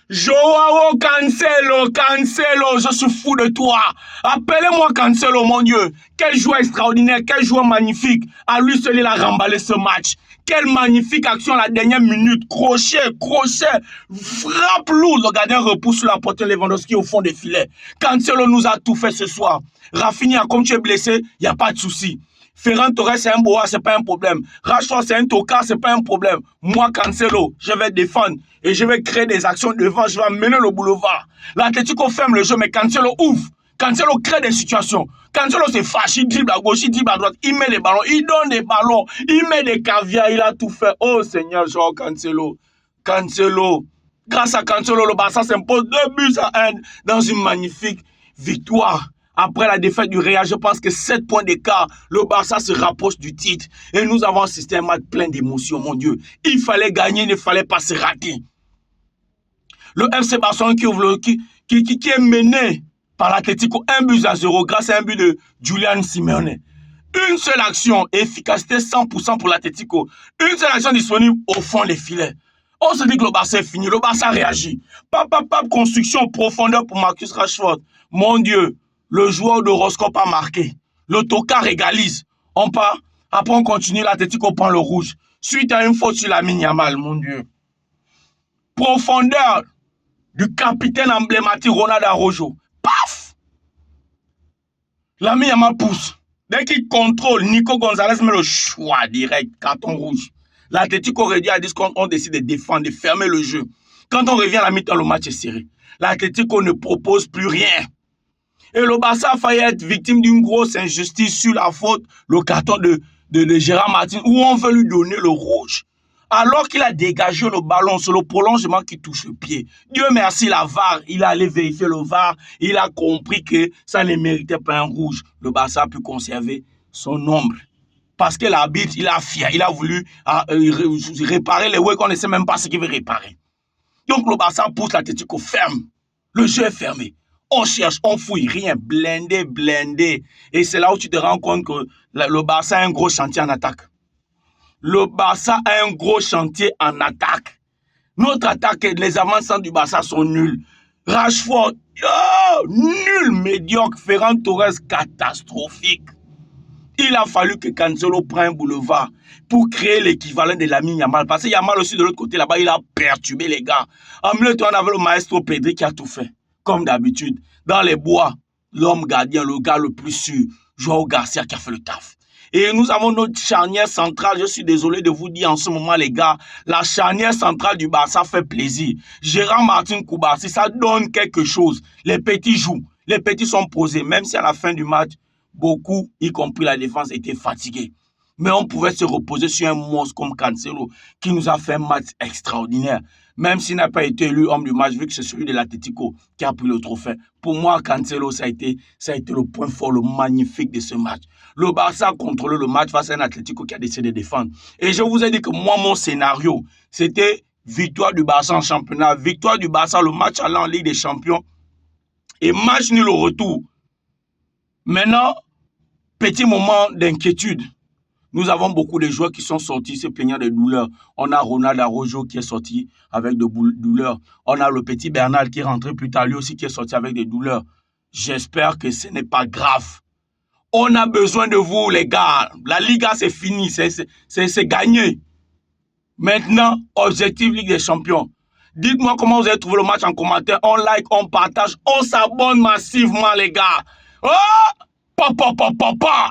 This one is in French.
Joao Cancelo, Cancelo, je suis fou de toi. Appelez-moi Cancelo, mon Dieu. Quel joueur extraordinaire, quel joueur magnifique. À lui seul, il a remballé ce match. Quelle magnifique action à la dernière minute. Crochet, frappe lourd. Le gardien repousse sur la porte Lewandowski au fond des filets. Cancelo nous a tout fait ce soir. Rafinha, comme tu es blessé, il n'y a pas de souci. Ferran Torres, c'est un boa, c'est pas un problème. Rashford, c'est un tocard, c'est pas un problème. Moi, Cancelo, je vais défendre et je vais créer des actions devant. Je vais mener le boulevard. L'Atlético ferme le jeu, mais Cancelo ouvre. Cancelo crée des situations. Cancelo se fâche, il dribble à gauche, il dribble à droite, il met les ballons, il donne des ballons, il met des caviars, il a tout fait. Oh Seigneur, Joao Cancelo. Cancelo. Grâce à Cancelo, le Barça s'impose 2-1 dans une magnifique victoire. Après la défaite du Real, je pense que 7 points d'écart, le Barça se rapproche du titre. Et nous avons assisté à un match plein d'émotions, mon Dieu. Il fallait gagner, il ne fallait pas se rater. Le FC Barcelone qui est mené par l'Atlético 1-0 grâce à un but de Julian Simeone. Une seule action, efficacité 100% pour l'Atlético. Une seule action disponible au fond des filets. On se dit que le Barça est fini, le Barça réagit. Construction, profondeur pour Marcus Rashford. Mon Dieu. Le joueur de Roscoe a marqué. Le tocard égalise. On part. Après, on continue. L'Atlético prend le rouge. Suite à une faute sur Lamine Yamal, mon Dieu. Profondeur du capitaine emblématique Ronald Araujo. Paf! Lamine Yamal pousse. Dès qu'il contrôle, Nico Gonzalez met le choix direct. Carton rouge. L'Atlético réduit à 10 contre on décide de défendre, de fermer le jeu. Quand on revient à la mi-temps, le match est serré. L'Atlético ne propose plus rien. Et le Barça a failli être victime d'une grosse injustice sur la faute, le carton de Gérard Martin, où on veut lui donner le rouge. Alors qu'il a dégagé le ballon sur le prolongement qui touche le pied. Dieu merci, la VAR, il a allé vérifier le VAR, il a compris que ça ne méritait pas un rouge. Le Barça a pu conserver son nombre. Parce que l'arbitre, il a voulu réparer les ouais qu'on ne sait même pas ce qu'il veut réparer. Donc le Barça pousse l'Atlético ferme. Le jeu est fermé. On cherche, on fouille, rien, blindé. Et c'est là où tu te rends compte que le Barça a un gros chantier en attaque. Le Barça a un gros chantier en attaque. Notre attaque, les avancements du Barça sont nuls. Rashford, nul, médiocre. Ferran Torres, catastrophique. Il a fallu que Cancelo prenne un boulevard pour créer l'équivalent de Lamine Yamal. Parce que Yamal aussi de l'autre côté là-bas, il a perturbé les gars. En milieu de temps, on avait le maestro Pedri qui a tout fait. Comme d'habitude, dans les bois, l'homme gardien, le gars le plus sûr, Joao Garcia qui a fait le taf. Et nous avons notre charnière centrale, je suis désolé de vous dire en ce moment les gars, la charnière centrale du Barça fait plaisir. Gérard Martin Koubarsi, ça donne quelque chose. Les petits jouent, les petits sont posés, même si à la fin du match, beaucoup, y compris la défense, étaient fatigués. Mais on pouvait se reposer sur un monstre comme Cancelo qui nous a fait un match extraordinaire. Même s'il n'a pas été élu homme du match, vu que c'est celui de l'Atlético qui a pris le trophée. Pour moi, Cancelo, ça a été le point fort, le magnifique de ce match. Le Barça a contrôlé le match face à un Atlético qui a décidé de défendre. Et je vous ai dit que moi, mon scénario, c'était victoire du Barça en championnat, victoire du Barça, le match allant en Ligue des Champions et match nul au retour. Maintenant, petit moment d'inquiétude. Nous avons beaucoup de joueurs qui sont sortis se plaignant de douleurs. On a Ronald Araujo qui est sorti avec de douleurs. On a le petit Bernal qui est rentré plus tard, lui aussi qui est sorti avec des douleurs. J'espère que ce n'est pas grave. On a besoin de vous, les gars. La Liga, c'est fini, c'est gagné. Maintenant, objectif Ligue des Champions. Dites-moi comment vous avez trouvé le match en commentaire. On like, on partage, on s'abonne massivement, les gars. Oh! Papa.